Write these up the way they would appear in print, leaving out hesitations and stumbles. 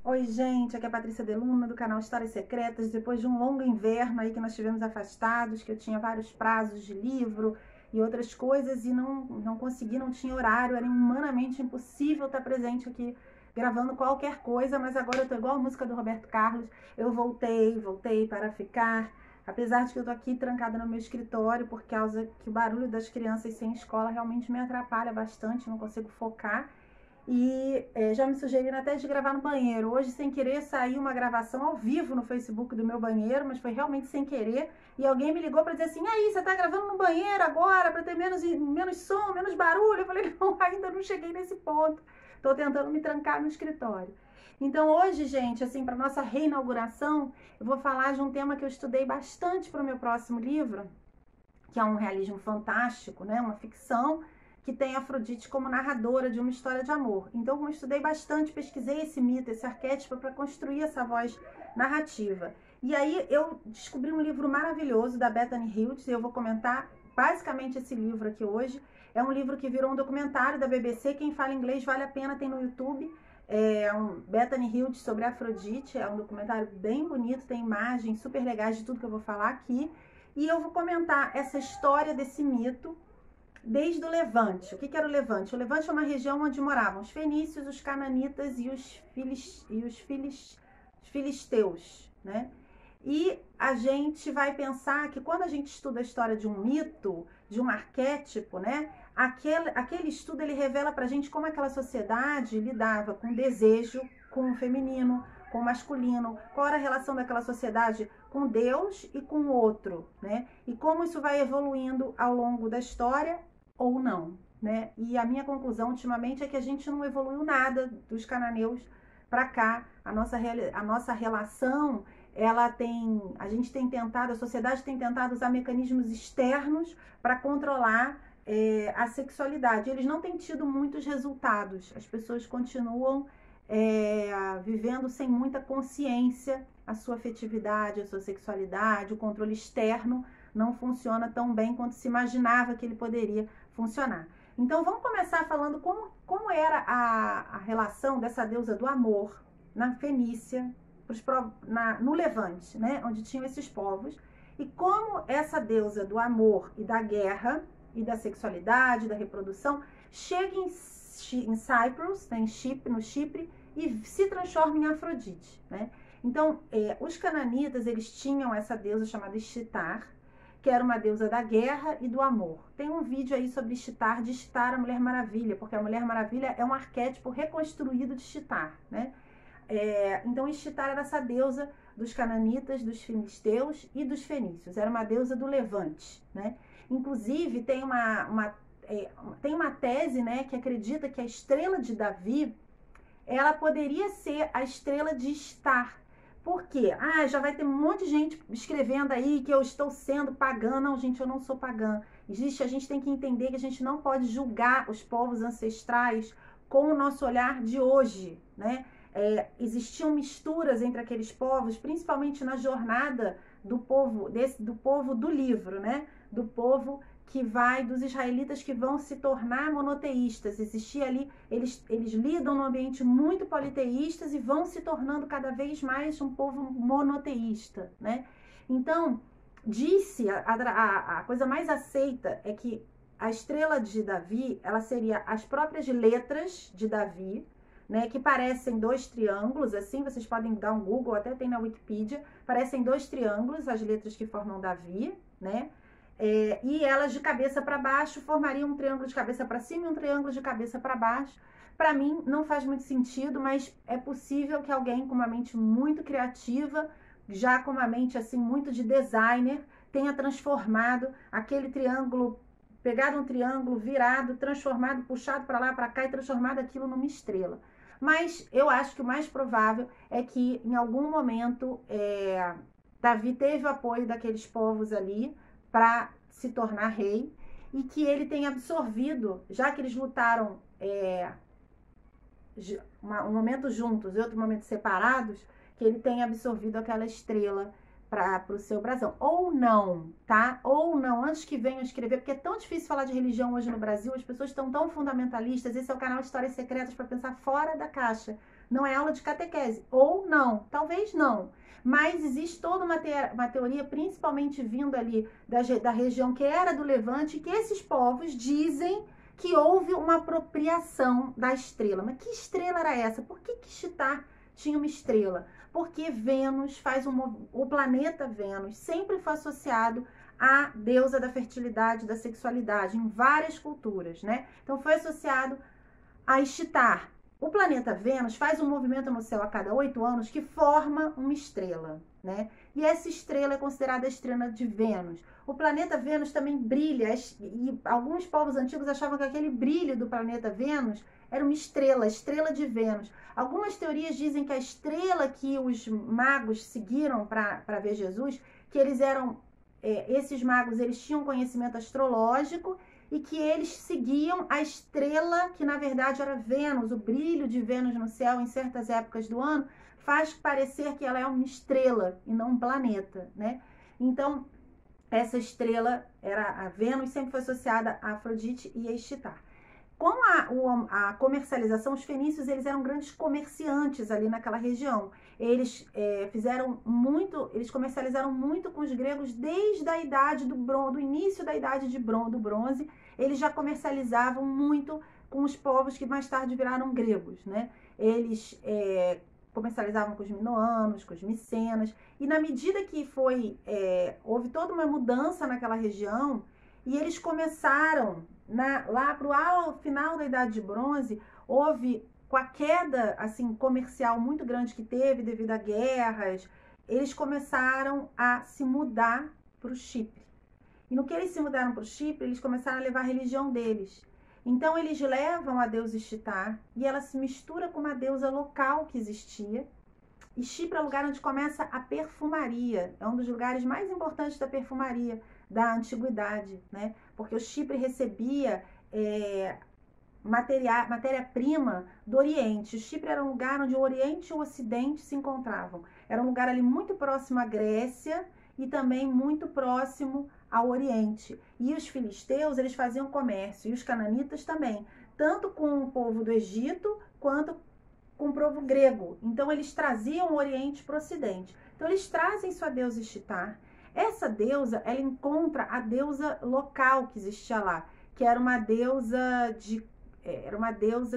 Oi, gente, aqui é a Patrícia Deluna do canal Histórias Secretas. Depois de um longo inverno aí que nós tivemos afastados, que eu tinha vários prazos de livro e outras coisas e não consegui, não tinha horário, era humanamente impossível estar presente aqui gravando qualquer coisa, mas agora eu tô igual a música do Roberto Carlos, eu voltei para ficar. Apesar de que eu tô aqui trancada no meu escritório por causa que o barulho das crianças sem escola realmente me atrapalha bastante, não consigo focar. E já me sugeriram até de gravar no banheiro. Hoje, sem querer, saiu uma gravação ao vivo no Facebook do meu banheiro, mas foi realmente sem querer. E alguém me ligou para dizer assim: aí, você tá gravando no banheiro agora para ter menos som, menos barulho? Eu falei: não, ainda não cheguei nesse ponto. Tô tentando me trancar no escritório. Então, hoje, gente, assim, para nossa reinauguração, eu vou falar de um tema que eu estudei bastante para o meu próximo livro, que é um realismo fantástico, né? Uma ficção que tem Afrodite como narradora de uma história de amor. Então, como eu estudei bastante, pesquisei esse mito, esse arquétipo para construir essa voz narrativa. E aí eu descobri um livro maravilhoso da Bethany Hildes, e eu vou comentar basicamente esse livro aqui hoje. É um livro que virou um documentário da BBC, quem fala inglês vale a pena, tem no YouTube. É um Bethany Hildes sobre Afrodite, é um documentário bem bonito, tem imagens super legais de tudo que eu vou falar aqui. E eu vou comentar essa história desse mito desde o Levante. O que era o Levante? O Levante é uma região onde moravam os fenícios, os cananitas e os filisteus, né? E a gente vai pensar que quando a gente estuda a história de um mito, de um arquétipo, né? Aquele estudo ele revela pra gente como aquela sociedade lidava com o desejo, com o feminino, com o masculino, qual era a relação daquela sociedade com Deus e com o outro, né? E como isso vai evoluindo ao longo da história ou não, né? E a minha conclusão ultimamente é que a gente não evoluiu nada dos cananeus para cá. A nossa relação, a gente tem tentado, a sociedade tem tentado usar mecanismos externos para controlar a sexualidade. Eles não têm tido muitos resultados. As pessoas continuam vivendo sem muita consciência a sua afetividade, a sua sexualidade, o controle externo não funciona tão bem quanto se imaginava que ele poderia funcionar. Então vamos começar falando como era a relação dessa deusa do amor na Fenícia, no Levante, né, onde tinham esses povos, e como essa deusa do amor e da guerra e da sexualidade, da reprodução, chega em Cyprus, né, no Chipre, e se transforma em Afrodite, né? Então, os cananitas, eles tinham essa deusa chamada Ishtar, que era uma deusa da guerra e do amor. Tem um vídeo aí sobre Ishtar, de Ishtar, a Mulher Maravilha, porque a Mulher Maravilha é um arquétipo reconstruído de Ishtar, né? Então, Ishtar era essa deusa dos cananitas, dos filisteus e dos fenícios. Era uma deusa do Levante, né? Inclusive, tem uma tese, né, que acredita que a estrela de Davi, ela poderia ser a estrela de Ishtar. Por quê? Já vai ter um monte de gente escrevendo aí que eu estou sendo pagã. Não, gente, eu não sou pagã. A gente tem que entender que a gente não pode julgar os povos ancestrais com o nosso olhar de hoje, né? Existiam misturas entre aqueles povos, principalmente na jornada do povo do livro, né? Do povo dos israelitas que vão se tornar monoteístas. Existia ali, eles lidam num ambiente muito politeístas e vão se tornando cada vez mais um povo monoteísta, né? Então, a coisa mais aceita é que a estrela de Davi, ela seria as próprias letras de Davi, né, que parecem dois triângulos, assim, vocês podem dar um Google, até tem na Wikipedia, parecem dois triângulos, as letras que formam Davi, né? E elas de cabeça para baixo formariam um triângulo de cabeça para cima e um triângulo de cabeça para baixo. Para mim não faz muito sentido, mas é possível que alguém com uma mente muito criativa, já com uma mente assim muito de designer, tenha transformado aquele triângulo, pegado um triângulo, virado, transformado, puxado para lá, para cá e transformado aquilo numa estrela. Mas eu acho que o mais provável é que em algum momento Davi teve o apoio daqueles povos ali para se tornar rei e que ele tenha absorvido, já que eles lutaram um momento juntos e outro momento separados, que ele tenha absorvido aquela estrela para o seu brasão. Ou não, tá? Ou não, antes que venham escrever, porque é tão difícil falar de religião hoje no Brasil, as pessoas estão tão fundamentalistas. Esse é o canal Histórias Secretas para pensar fora da caixa. não é aula de catequese. Ou não, talvez não. Mas existe toda uma teoria, principalmente vindo ali da região que era do Levante, que esses povos dizem que houve uma apropriação da estrela. Mas que estrela era essa? Por que Ixtar tinha uma estrela? Porque Vênus o planeta Vênus sempre foi associado à deusa da fertilidade, da sexualidade, em várias culturas, né? Então foi associado a Ixtar. O planeta Vênus faz um movimento no céu a cada 8 anos que forma uma estrela, né? E essa estrela é considerada a estrela de Vênus. O planeta Vênus também brilha, e alguns povos antigos achavam que aquele brilho do planeta Vênus era uma estrela, a estrela de Vênus. Algumas teorias dizem que a estrela que os magos seguiram para ver Jesus, que eles eram, esses magos, eles tinham conhecimento astrológico, e que eles seguiam a estrela que na verdade era Vênus. O brilho de Vênus no céu em certas épocas do ano faz parecer que ela é uma estrela e não um planeta, né? Então, essa estrela era a Vênus, sempre foi associada a Afrodite e a Ixtar. Com a comercialização, os fenícios eles eram grandes comerciantes ali naquela região. Eles eles comercializaram muito com os gregos desde a idade do início da idade do bronze. Eles já comercializavam muito com os povos que mais tarde viraram gregos, né? Eles comercializavam com os minoanos, com os micenas, e na medida que houve toda uma mudança naquela região, e eles começaram, lá para o final da Idade de Bronze, houve, com a queda assim, comercial muito grande que teve devido a guerras, eles começaram a se mudar para o Chipre. E no que eles se mudaram para o Chipre, eles começaram a levar a religião deles. Então eles levam a deusa Ixtar e ela se mistura com uma deusa local que existia. E Chipre é o lugar onde começa a perfumaria, é um dos lugares mais importantes da perfumaria da antiguidade, né? Porque o Chipre recebia matéria-prima do Oriente. O Chipre era um lugar onde o Oriente e o Ocidente se encontravam. Era um lugar ali muito próximo à Grécia e também muito próximo ao Oriente. E os filisteus, eles faziam comércio, e os cananitas também, tanto com o povo do Egito, quanto com o povo grego. Então, eles traziam o Oriente para o Ocidente. Então, eles trazem sua deusa Ixtar. Essa deusa, ela encontra a deusa local que existia lá, que era uma deusa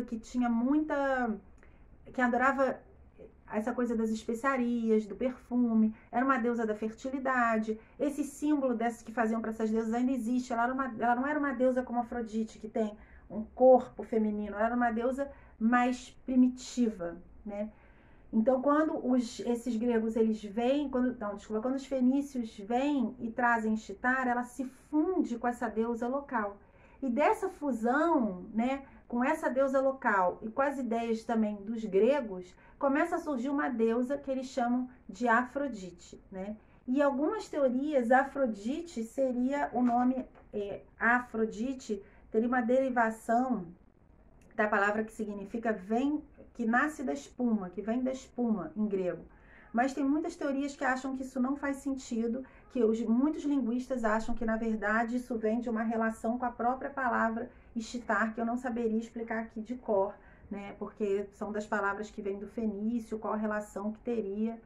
que tinha que adorava essa coisa das especiarias, do perfume, era uma deusa da fertilidade. Esse símbolo que faziam para essas deusas ainda existe. Ela não era uma deusa como Afrodite, que tem um corpo feminino, ela era uma deusa mais primitiva, né? Então, quando esses gregos eles vêm, quando os fenícios vêm e trazem Ixtar, ela se funde com essa deusa local. E dessa fusão, né, com essa deusa local e com as ideias também dos gregos, começa a surgir uma deusa que eles chamam de Afrodite, né? E algumas teorias, Afrodite seria o nome Afrodite, teria uma derivação da palavra que significa que nasce da espuma, que vem da espuma em grego. Mas tem muitas teorias que acham que isso não faz sentido, que muitos linguistas acham que, na verdade, isso vem de uma relação com a própria palavra Ixtar, que eu não saberia explicar aqui de cor, né? Porque são das palavras que vêm do fenício, qual a relação que teria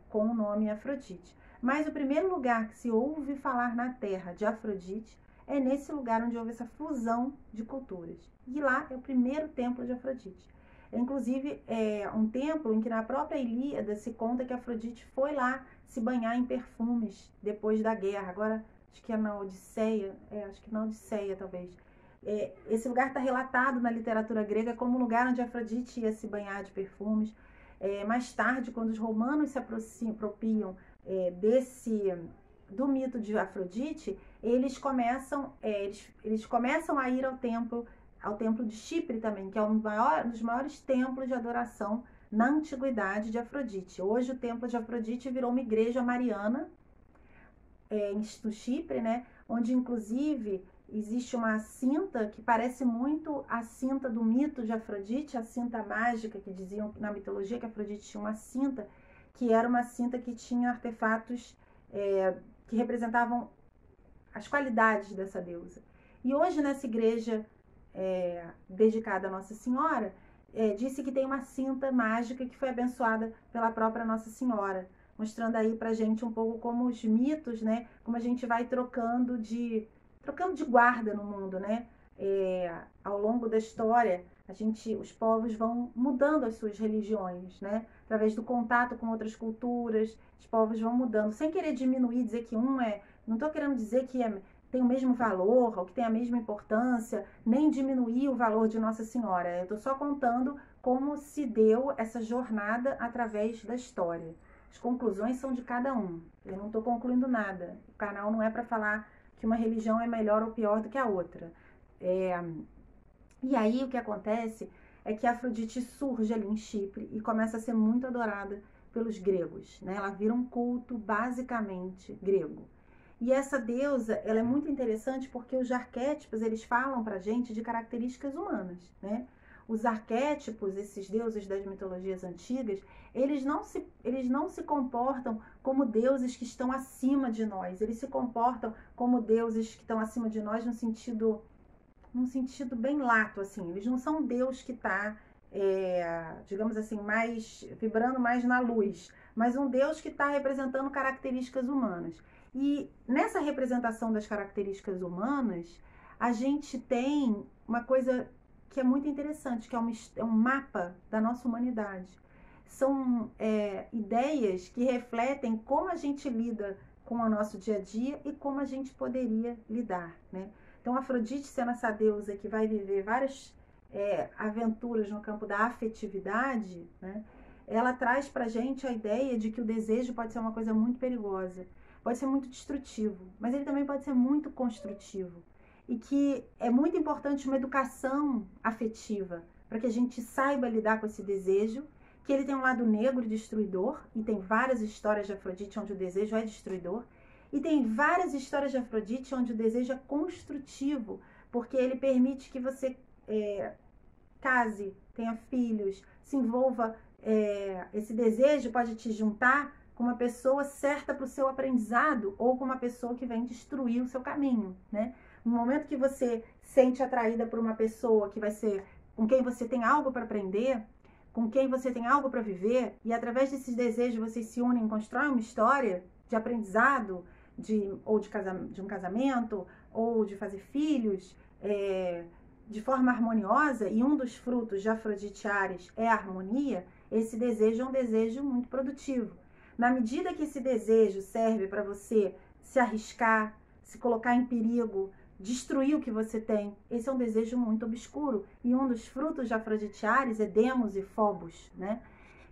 com o nome Afrodite. Mas o primeiro lugar que se ouve falar na Terra de Afrodite é nesse lugar onde houve essa fusão de culturas. E lá é o primeiro templo de Afrodite. Inclusive, é um templo em que na própria Ilíada se conta que Afrodite foi lá se banhar em perfumes depois da guerra. Agora, acho que é na Odisseia, talvez. Esse lugar está relatado na literatura grega como um lugar onde Afrodite ia se banhar de perfumes. Mais tarde, quando os romanos se apropriam do mito de Afrodite, eles começam a ir ao templo de Chipre também, que é um dos maiores templos de adoração na antiguidade de Afrodite. Hoje o templo de Afrodite virou uma igreja mariana no Chipre, né? Onde inclusive existe uma cinta que parece muito a cinta do mito de Afrodite, a cinta mágica, que diziam na mitologia que Afrodite tinha uma cinta, que era uma cinta que tinha artefatos que representavam as qualidades dessa deusa. E hoje nessa igreja dedicada a Nossa Senhora, disse que tem uma cinta mágica que foi abençoada pela própria Nossa Senhora, mostrando aí pra gente um pouco como os mitos, né, como a gente vai trocando de guarda no mundo, né? Ao longo da história, os povos vão mudando as suas religiões, né? Através do contato com outras culturas, os povos vão mudando, sem querer diminuir, dizer que não estou querendo dizer que tem o mesmo valor, ou que tem a mesma importância, nem diminuir o valor de Nossa Senhora. Eu estou só contando como se deu essa jornada através da história. As conclusões são de cada um. Eu não estou concluindo nada. O canal não é para falar que uma religião é melhor ou pior do que a outra. E aí o que acontece é que a Afrodite surge ali em Chipre e começa a ser muito adorada pelos gregos, né? Ela vira um culto basicamente grego. E essa deusa, ela é muito interessante porque os arquétipos, eles falam pra gente de características humanas, né? Os arquétipos, esses deuses das mitologias antigas, eles não se comportam como deuses que estão acima de nós. Eles se comportam como deuses que estão acima de nós num sentido bem lato, assim. Eles não são Deus que está, digamos assim, vibrando mais na luz, mas um Deus que está representando características humanas. E nessa representação das características humanas, a gente tem uma coisa que é muito interessante, que é um mapa da nossa humanidade. São ideias que refletem como a gente lida com o nosso dia a dia e como a gente poderia lidar, né? Então, Afrodite, sendo essa deusa que vai viver várias aventuras no campo da afetividade, né? Ela traz pra gente a ideia de que o desejo pode ser uma coisa muito perigosa, pode ser muito destrutivo, mas ele também pode ser muito construtivo. E que é muito importante uma educação afetiva, para que a gente saiba lidar com esse desejo, que ele tem um lado negro e destruidor, e tem várias histórias de Afrodite onde o desejo é destruidor, e tem várias histórias de Afrodite onde o desejo é construtivo, porque ele permite que você case, tenha filhos, se envolva. Esse desejo pode te juntar com uma pessoa certa para o seu aprendizado ou com uma pessoa que vem destruir o seu caminho, né? No momento que você sente atraída por uma pessoa que vai ser com quem você tem algo para aprender, com quem você tem algo para viver, e através desses desejos vocês se unem e constroem uma história de aprendizado, de um casamento, ou de fazer filhos, de forma harmoniosa, e um dos frutos de Afrodite Ares é a harmonia, esse desejo é um desejo muito produtivo. Na medida que esse desejo serve para você se arriscar, se colocar em perigo, destruir o que você tem, esse é um desejo muito obscuro. E um dos frutos de Afrodite Ares é Demos e Phobos, né?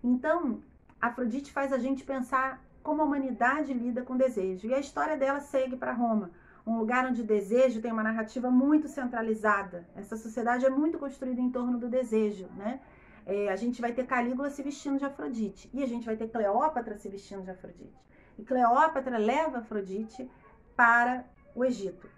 Então, Afrodite faz a gente pensar como a humanidade lida com desejo. E a história dela segue para Roma, um lugar onde o desejo tem uma narrativa muito centralizada. Essa sociedade é muito construída em torno do desejo, né? A gente vai ter Calígula se vestindo de Afrodite, e a gente vai ter Cleópatra se vestindo de Afrodite. E Cleópatra leva Afrodite para o Egito.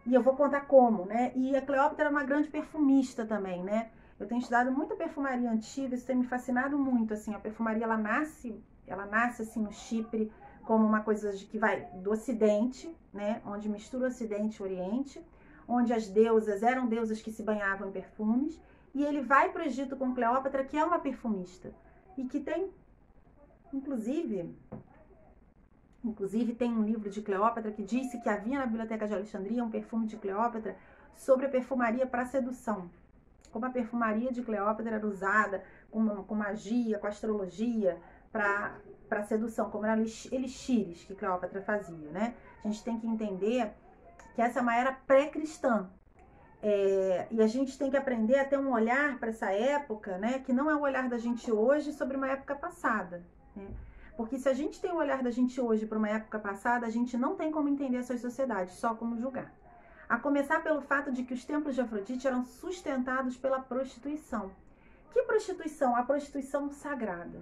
E eu vou contar como, né? E a Cleópatra é uma grande perfumista também, né? Eu tenho estudado muita perfumaria antiga, isso tem me fascinado muito, assim. A perfumaria, ela nasce assim no Chipre como uma coisa que vai do Ocidente, né? Onde mistura o Ocidente e o Oriente, onde as deusas eram deusas que se banhavam em perfumes. E ele vai para o Egito com Cleópatra, que é uma perfumista. E que tem, inclusive tem um livro de Cleópatra que disse que havia na Biblioteca de Alexandria um perfume de Cleópatra sobre a perfumaria para sedução. Como a perfumaria de Cleópatra era usada com magia, com astrologia, para sedução, como eram elixires que Cleópatra fazia, né? A gente tem que entender que essa é uma era pré-cristã. E a gente tem que aprender a ter um olhar para essa época, né? Que não é o olhar da gente hoje sobre uma época passada, né? Porque se a gente tem o olhar da gente hoje para uma época passada, a gente não tem como entender essas sociedades, só como julgar. A começar pelo fato de que os templos de Afrodite eram sustentados pela prostituição. Que prostituição? A prostituição sagrada.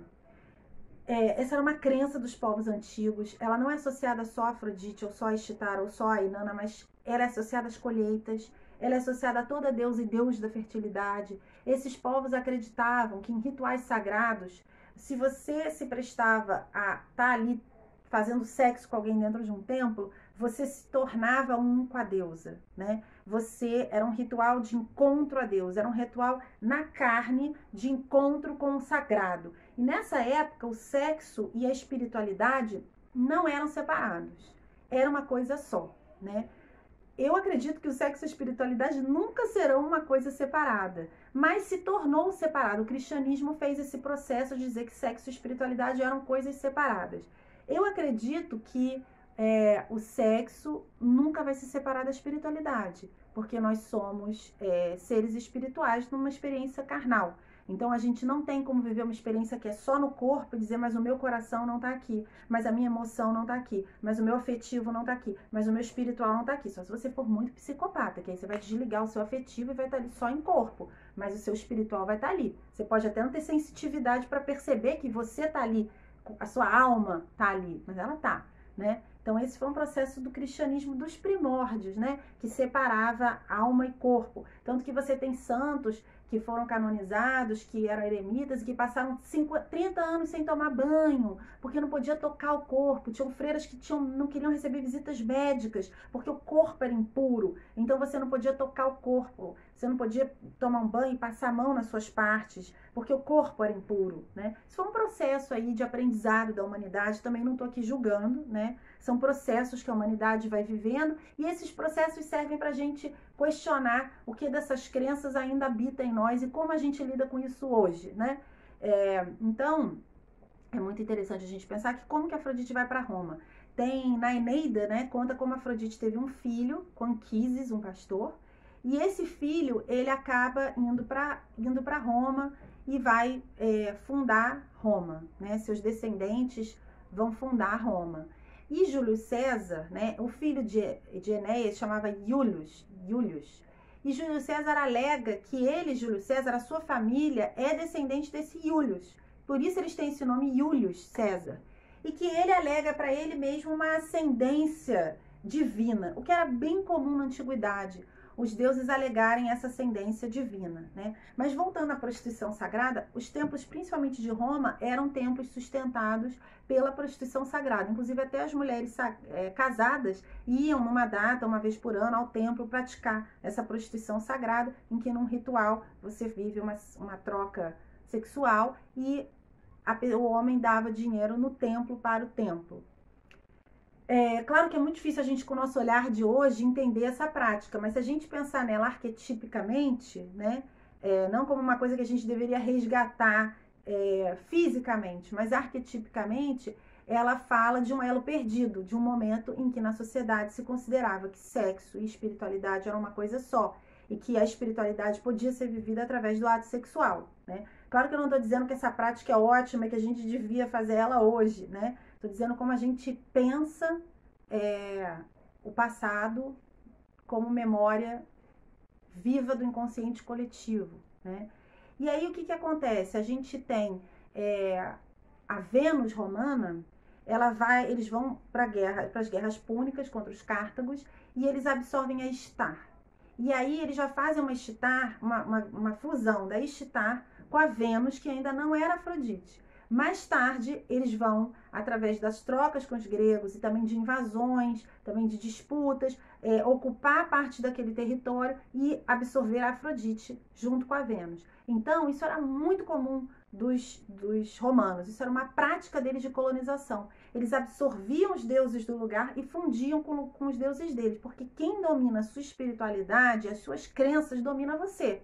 Essa era uma crença dos povos antigos. Ela não é associada só a Afrodite, ou só a Ishtar, ou só a Inanna, mas ela é associada às colheitas. Ela é associada a toda deusa e deus da fertilidade. Esses povos acreditavam que em rituais sagrados, se você se prestava a estar ali fazendo sexo com alguém dentro de um templo, você se tornava um com a deusa, né? era um ritual de encontro a Deus, era um ritual na carne de encontro com o sagrado. E nessa época, o sexo e a espiritualidade não eram separados, era uma coisa só, né? Eu acredito que o sexo e a espiritualidade nunca serão uma coisa separada, mas se tornou separado. O cristianismo fez esse processo de dizer que sexo e espiritualidade eram coisas separadas. Eu acredito que o sexo nunca vai se separar da espiritualidade, porque nós somos seres espirituais numa experiência carnal. Então, a gente não tem como viver uma experiência que é só no corpo e dizer, mas o meu coração não está aqui, mas a minha emoção não está aqui, mas o meu afetivo não está aqui, mas o meu espiritual não está aqui. Só se você for muito psicopata, que aí você vai desligar o seu afetivo e vai estar ali só em corpo, mas o seu espiritual vai estar ali. Você pode até não ter sensitividade para perceber que você está ali, a sua alma está ali, mas ela está, né? Então, esse foi um processo do cristianismo dos primórdios, né? Que separava alma e corpo. Tanto que você tem santos que foram canonizados, que eram eremitas e que passaram 30 anos sem tomar banho, porque não podia tocar o corpo. Tinham freiras que não queriam receber visitas médicas, porque o corpo era impuro. Então, você não podia tocar o corpo, você não podia tomar um banho e passar a mão nas suas partes, porque o corpo era impuro, né? Isso foi um processo aí de aprendizado da humanidade, também não estou aqui julgando, né? São processos que a humanidade vai vivendo e esses processos servem para a gente questionar o que dessas crenças ainda habita em nós e como a gente lida com isso hoje, né? Então, é muito interessante a gente pensar que como que Afrodite vai para Roma. Tem na Eneida, né, conta como Afrodite teve um filho com Anquises, um pastor, e esse filho, ele acaba indo para Roma e vai fundar Roma, né? Seus descendentes vão fundar Roma. E Júlio César, né, o filho de Enéas, chamava Iulius. E Júlio César alega que ele, Júlio César, a sua família, é descendente desse Iulius. Por isso eles têm esse nome Iulius César. E que ele alega para ele mesmo uma ascendência divina, o que era bem comum na antiguidade, os deuses alegarem essa ascendência divina, né? Mas voltando à prostituição sagrada, os templos, principalmente de Roma, eram templos sustentados pela prostituição sagrada. Inclusive, até as mulheres casadas iam numa data, uma vez por ano, ao templo praticar essa prostituição sagrada, em que num ritual você vive uma troca sexual e o homem dava dinheiro no templo para o templo. Claro que é muito difícil a gente, com o nosso olhar de hoje, entender essa prática, mas se a gente pensar nela arquetipicamente, né, não como uma coisa que a gente deveria resgatar fisicamente, mas arquetipicamente, ela fala de um elo perdido, de um momento em que na sociedade se considerava que sexo e espiritualidade eram uma coisa só, e que a espiritualidade podia ser vivida através do ato sexual, né? Claro que eu não estou dizendo que essa prática é ótima e que a gente devia fazer ela hoje, né? Estou dizendo como a gente pensa o passado como memória viva do inconsciente coletivo, né? E aí o que acontece? A gente tem a Vênus romana, eles vão para as guerras púnicas contra os cártagos e eles absorvem a Ishtar. E aí eles já fazem uma Ishtar, uma fusão da Ishtar com a Vênus, que ainda não era Afrodite. Mais tarde, eles vão, através das trocas com os gregos e também de invasões, também de disputas, ocupar parte daquele território e absorver a Afrodite junto com a Vênus. Então, isso era muito comum dos romanos, isso era uma prática deles de colonização. Eles absorviam os deuses do lugar e fundiam com os deuses deles, porque quem domina a sua espiritualidade, as suas crenças, domina você.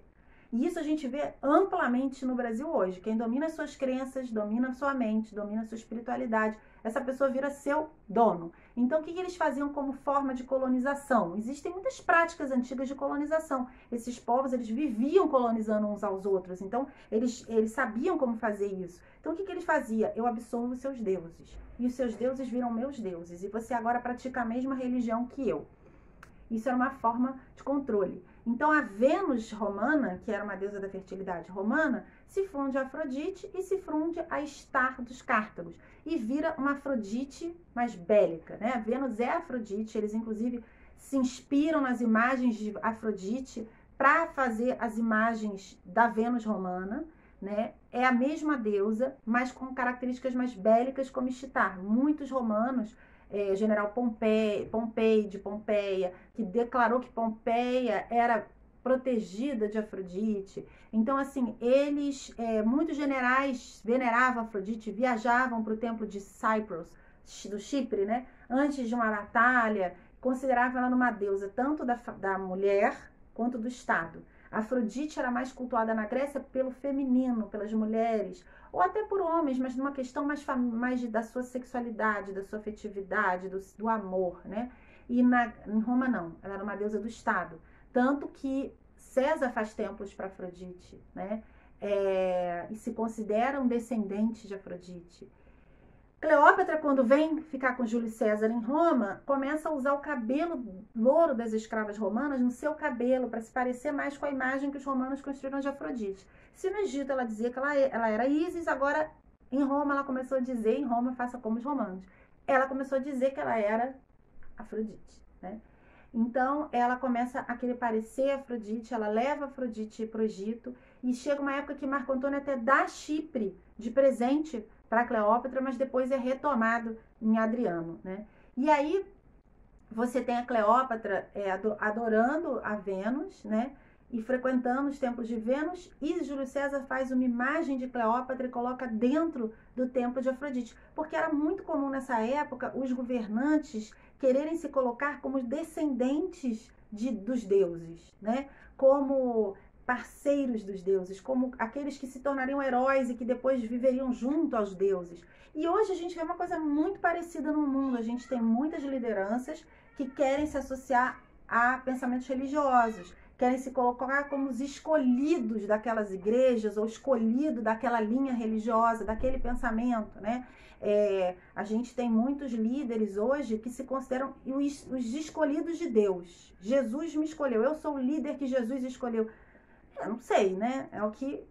E isso a gente vê amplamente no Brasil hoje. Quem domina suas crenças, domina sua mente, domina sua espiritualidade, essa pessoa vira seu dono. Então, o que eles faziam como forma de colonização? Existem muitas práticas antigas de colonização. Esses povos, eles viviam colonizando uns aos outros. Então, eles sabiam como fazer isso. Então, o que eles faziam? Eu absorvo os seus deuses. E os seus deuses viram meus deuses. E você agora pratica a mesma religião que eu. Isso era uma forma de controle. Então, a Vênus romana, que era uma deusa da fertilidade romana, se funde a Afrodite e se funde a Ishtar dos cártagos. E vira uma Afrodite mais bélica, né? A Vênus é a Afrodite, eles inclusive se inspiram nas imagens de Afrodite para fazer as imagens da Vênus romana, né? É a mesma deusa, mas com características mais bélicas como Ishtar. Muitos romanos general Pompei de Pompeia, que declarou que Pompeia era protegida de Afrodite. Então, assim, muitos generais veneravam Afrodite, viajavam para o templo de Cyprus, do Chipre, né? Antes de uma batalha, consideravam ela uma deusa tanto da mulher quanto do Estado. Afrodite era mais cultuada na Grécia pelo feminino, pelas mulheres, ou até por homens, mas numa questão mais da sua sexualidade, da sua afetividade, do amor, né? E em Roma não, ela era uma deusa do Estado. Tanto que César faz templos para Afrodite, né? E se consideram descendentes de Afrodite. Cleópatra, quando vem ficar com Júlio César em Roma, começa a usar o cabelo louro das escravas romanas no seu cabelo, para se parecer mais com a imagem que os romanos construíram de Afrodite. Se no Egito ela dizia que ela era Ísis, agora em Roma ela começou a dizer, em Roma faça como os romanos, ela começou a dizer que ela era Afrodite, né? Então, ela começa a querer parecer Afrodite, ela leva Afrodite para o Egito, e chega uma época que Marco Antônio até dá Chipre de presente para Cleópatra, mas depois é retomado em Adriano, né? E aí, você tem a Cleópatra adorando a Vênus, né? E frequentando os templos de Vênus, e Júlio César faz uma imagem de Cleópatra e coloca dentro do templo de Afrodite, porque era muito comum nessa época os governantes quererem se colocar como descendentes dos deuses, né? Como parceiros dos deuses, como aqueles que se tornariam heróis e que depois viveriam junto aos deuses. E hoje a gente vê uma coisa muito parecida no mundo. A gente tem muitas lideranças que querem se associar a pensamentos religiosos, querem se colocar como os escolhidos daquelas igrejas ou escolhido daquela linha religiosa, daquele pensamento, né? A gente tem muitos líderes hoje que se consideram os escolhidos de Deus. Jesus me escolheu, eu sou o líder que Jesus escolheu. Eu não sei, né? É o que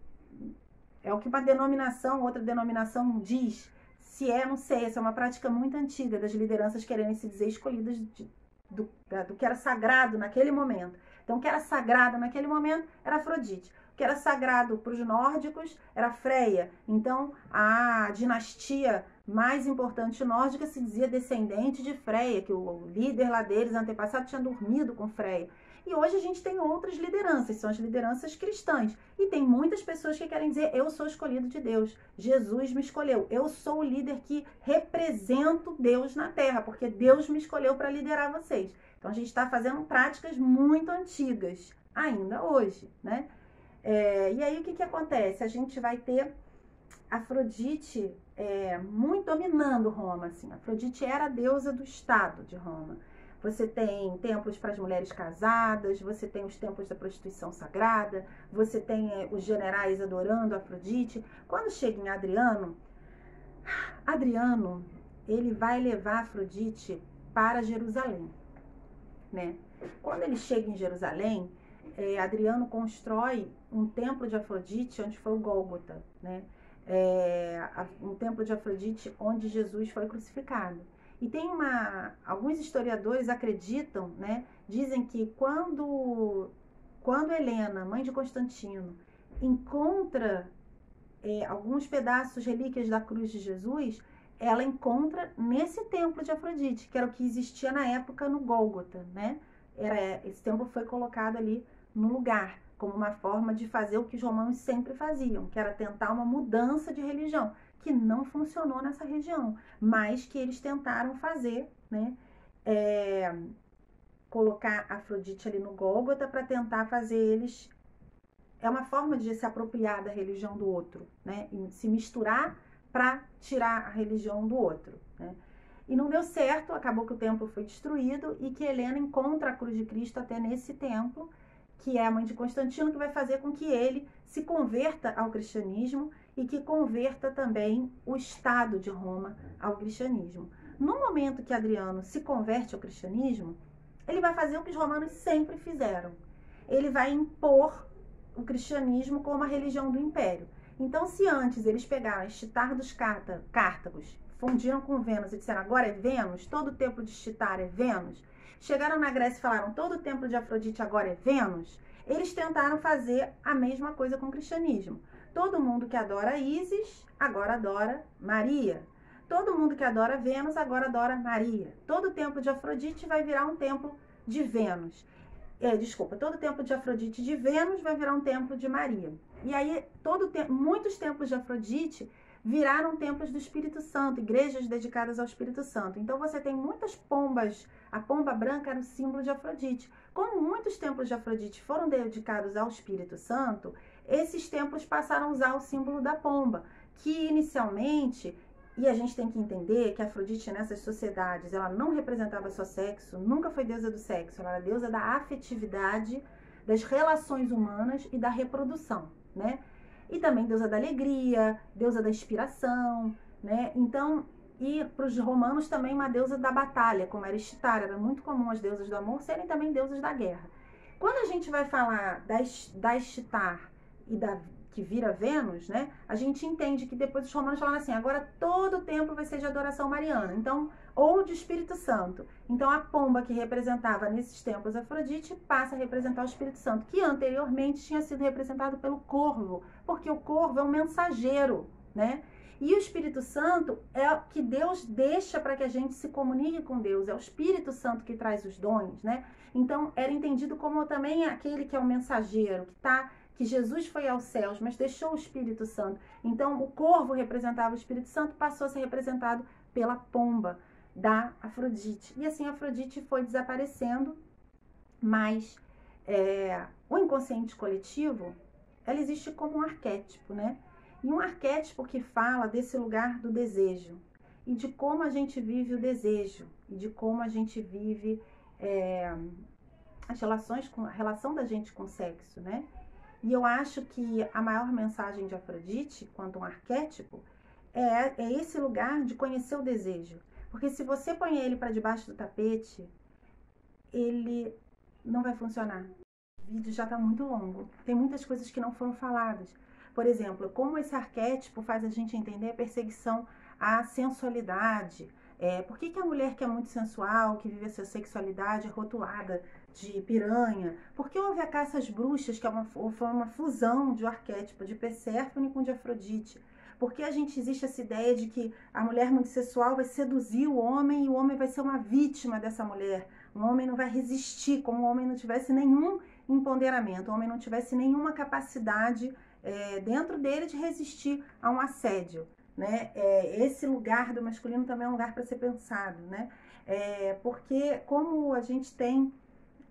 uma denominação, outra denominação diz. Se não sei, essa é uma prática muito antiga das lideranças quererem se dizer escolhidas do que era sagrado naquele momento. Então, o que era sagrado naquele momento era Afrodite. O que era sagrado para os nórdicos era Freia. Então, a dinastia mais importante nórdica se dizia descendente de Freia, que o líder lá deles, antepassado, tinha dormido com Freia. E hoje a gente tem outras lideranças, são as lideranças cristãs. E tem muitas pessoas que querem dizer, eu sou escolhido de Deus, Jesus me escolheu, eu sou o líder que represento Deus na Terra, porque Deus me escolheu para liderar vocês. Então a gente está fazendo práticas muito antigas, ainda hoje, né? E aí o que acontece? A gente vai ter Afrodite muito dominando Roma, assim. Afrodite era a deusa do Estado de Roma. Você tem templos para as mulheres casadas, você tem os templos da prostituição sagrada, você tem os generais adorando Afrodite. Quando chega em Adriano, ele vai levar Afrodite para Jerusalém, né? Quando ele chega em Jerusalém, Adriano constrói um templo de Afrodite onde foi o Gólgota, né? Um templo de Afrodite onde Jesus foi crucificado. E tem alguns historiadores acreditam, né, dizem que quando Helena, mãe de Constantino, encontra alguns pedaços, relíquias da cruz de Jesus, ela encontra nesse templo de Afrodite, que era o que existia na época no Gólgota, né? Esse templo foi colocado ali no lugar, como uma forma de fazer o que os romanos sempre faziam, que era tentar uma mudança de religião, que não funcionou nessa região, mas que eles tentaram fazer, né? Colocar Afrodite ali no Gólgota para tentar fazer eles... É uma forma de se apropriar da religião do outro, né? E se misturar para tirar a religião do outro, né? E não deu certo, acabou que o templo foi destruído e que Helena encontra a cruz de Cristo até nesse templo, que é a mãe de Constantino, que vai fazer com que ele se converta ao cristianismo e que converta também o Estado de Roma ao cristianismo. No momento que Adriano se converte ao cristianismo, ele vai fazer o que os romanos sempre fizeram. Ele vai impor o cristianismo como a religião do império. Então, se antes eles pegaram a Estitar dos Cártagos, fundiram com Vênus e disseram, agora é Vênus, todo o templo de Estitar é Vênus, chegaram na Grécia e falaram, todo o templo de Afrodite agora é Vênus, eles tentaram fazer a mesma coisa com o cristianismo. Todo mundo que adora Ísis, agora adora Maria. Todo mundo que adora Vênus agora adora Maria. Todo templo de Afrodite vai virar um templo de Vênus. Todo templo de Afrodite de Vênus vai virar um templo de Maria. E aí, muitos templos de Afrodite viraram templos do Espírito Santo, igrejas dedicadas ao Espírito Santo. Então, você tem muitas pombas. A pomba branca era o símbolo de Afrodite. Como muitos templos de Afrodite foram dedicados ao Espírito Santo, esses templos passaram a usar o símbolo da pomba, que inicialmente... E a gente tem que entender que a Afrodite, nessas sociedades, ela não representava só sexo, nunca foi deusa do sexo, ela era deusa da afetividade, das relações humanas e da reprodução, né? E também deusa da alegria, deusa da inspiração, né? Então, e para os romanos também uma deusa da batalha, como era Ishtar, era muito comum as deusas do amor serem também deusas da guerra. Quando a gente vai falar da Ishtar e que vira Vênus, né? A gente entende que depois os romanos falaram assim, agora todo o templo vai ser de adoração mariana, então, ou de Espírito Santo. Então, a pomba que representava nesses templos Afrodite passa a representar o Espírito Santo, que anteriormente tinha sido representado pelo corvo, porque o corvo é um mensageiro, né? E o Espírito Santo é o que Deus deixa para que a gente se comunique com Deus, é o Espírito Santo que traz os dons, né? Então, era entendido como também aquele que é o mensageiro, que Jesus foi aos céus, mas deixou o Espírito Santo. Então, o corvo representava o Espírito Santo, passou a ser representado pela pomba da Afrodite. E assim, a Afrodite foi desaparecendo, mas o inconsciente coletivo, ela existe como um arquétipo, né? E um arquétipo que fala desse lugar do desejo, e de como a gente vive o desejo, e de como a gente vive a relação da gente com o sexo, né? E eu acho que a maior mensagem de Afrodite, quanto um arquétipo, é esse lugar de conhecer o desejo. Porque se você põe ele para debaixo do tapete, ele não vai funcionar. O vídeo já está muito longo. Tem muitas coisas que não foram faladas. Por exemplo, como esse arquétipo faz a gente entender a perseguição à sensualidade. Por que a mulher que é muito sensual, que vive essa sexualidade, é rotulada de piranha? Porque houve a caça às bruxas, que foi uma fusão de um arquétipo de Perséfone com de Afrodite. Porque existe essa ideia de que a mulher muito sensual vai seduzir o homem e o homem vai ser uma vítima dessa mulher. O homem não vai resistir, como o homem não tivesse nenhum empoderamento, o homem não tivesse nenhuma capacidade dentro dele de resistir a um assédio, né? Esse lugar do masculino também é um lugar para ser pensado, né? Porque como a gente tem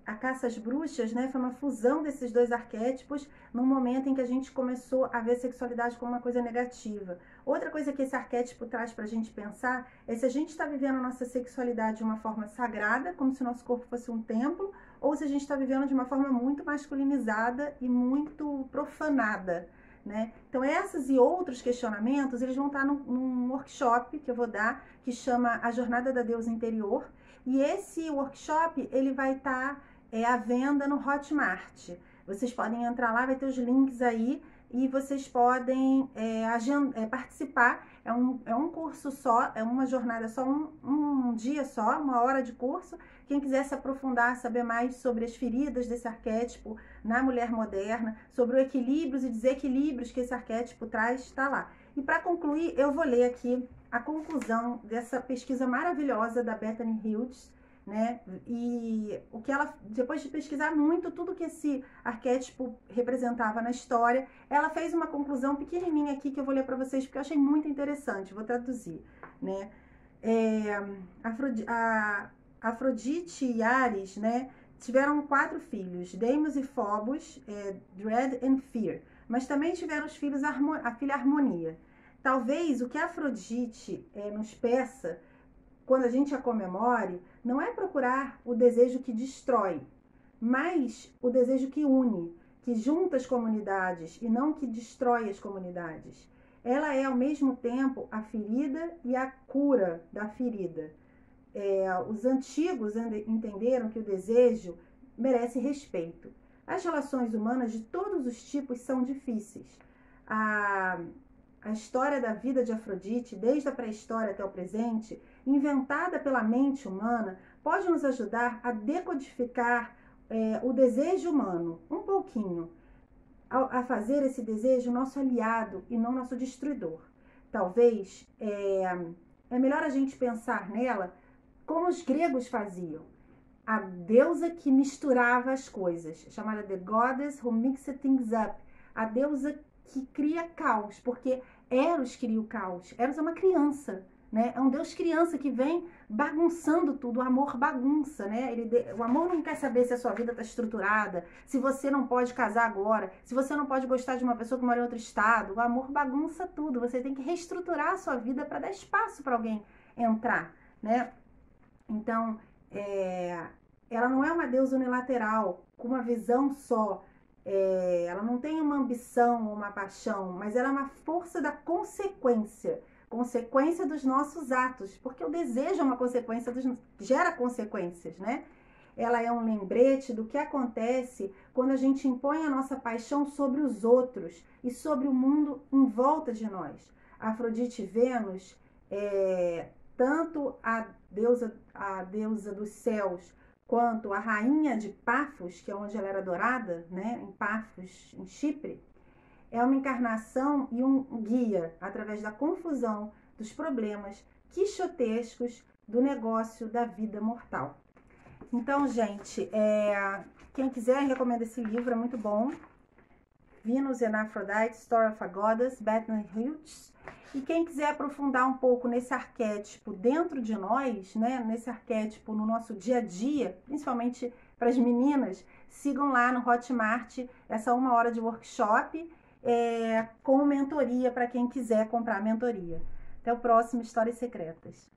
a caça às bruxas, né, foi uma fusão desses dois arquétipos num momento em que a gente começou a ver a sexualidade como uma coisa negativa. Outra coisa que esse arquétipo traz para a gente pensar é se a gente está vivendo a nossa sexualidade de uma forma sagrada, como se o nosso corpo fosse um templo, ou se a gente está vivendo de uma forma muito masculinizada e muito profanada, né? Então, esses e outros questionamentos, eles vão estar num workshop que eu vou dar, que chama A Jornada da Deusa Interior, e esse workshop, ele vai estar à venda no Hotmart. Vocês podem entrar lá, vai ter os links aí, e vocês podem participar. É um curso só, é uma jornada só, um dia só, 1 hora de curso. Quem quiser se aprofundar, saber mais sobre as feridas desse arquétipo na mulher moderna, sobre os equilíbrios e desequilíbrios que esse arquétipo traz, está lá. E para concluir, eu vou ler aqui a conclusão dessa pesquisa maravilhosa da Bethany Hildes, né? E o que ela, depois de pesquisar muito tudo que esse arquétipo representava na história, ela fez uma conclusão pequenininha aqui que eu vou ler para vocês porque eu achei muito interessante, vou traduzir, né? Afrodite e Ares, né, tiveram 4 filhos, Deimos e Phobos, Dread and Fear, mas também tiveram os filhos, a filha Harmonia. Talvez o que Afrodite nos peça, quando a gente a comemore, não é procurar o desejo que destrói, mas o desejo que une, que junta as comunidades e não que destrói as comunidades. Ela é, ao mesmo tempo, a ferida e a cura da ferida. Os antigos entenderam que o desejo merece respeito. As relações humanas de todos os tipos são difíceis. A história da vida de Afrodite, desde a pré-história até o presente, inventada pela mente humana, pode nos ajudar a decodificar o desejo humano, um pouquinho, a fazer esse desejo nosso aliado e não nosso destruidor. Talvez é melhor a gente pensar nela como os gregos faziam. A deusa que misturava as coisas, chamada The Goddess Who Mixed Things Up. A deusa que cria caos, porque Eros cria o caos. Eros é uma criança, né? É um deus criança que vem bagunçando tudo. O amor bagunça, né? O amor não quer saber se a sua vida está estruturada, se você não pode casar agora, se você não pode gostar de uma pessoa que mora em outro estado. O amor bagunça tudo. Você tem que reestruturar a sua vida para dar espaço para alguém entrar, né? Então, ela não é uma deusa unilateral, com uma visão só. Ela não tem uma ambição ou uma paixão, mas ela é uma força da consequência dos nossos atos, porque o desejo é uma consequência, gera consequências, né? Ela é um lembrete do que acontece quando a gente impõe a nossa paixão sobre os outros e sobre o mundo em volta de nós. Afrodite e Vênus, tanto a deusa dos céus, quanto a rainha de Pafos, que é onde ela era adorada, né, em Pafos, em Chipre, é uma encarnação e um guia através da confusão, dos problemas quixotescos do negócio da vida mortal. Então, gente, quem quiser, recomendo esse livro, é muito bom. Venus and Aphrodite, Story of a Goddess, Bethany Hughes. E quem quiser aprofundar um pouco nesse arquétipo dentro de nós, né, nesse arquétipo no nosso dia a dia, principalmente para as meninas, sigam lá no Hotmart essa 1 hora de workshop com mentoria para quem quiser comprar mentoria. Até o próximo Histórias Secretas.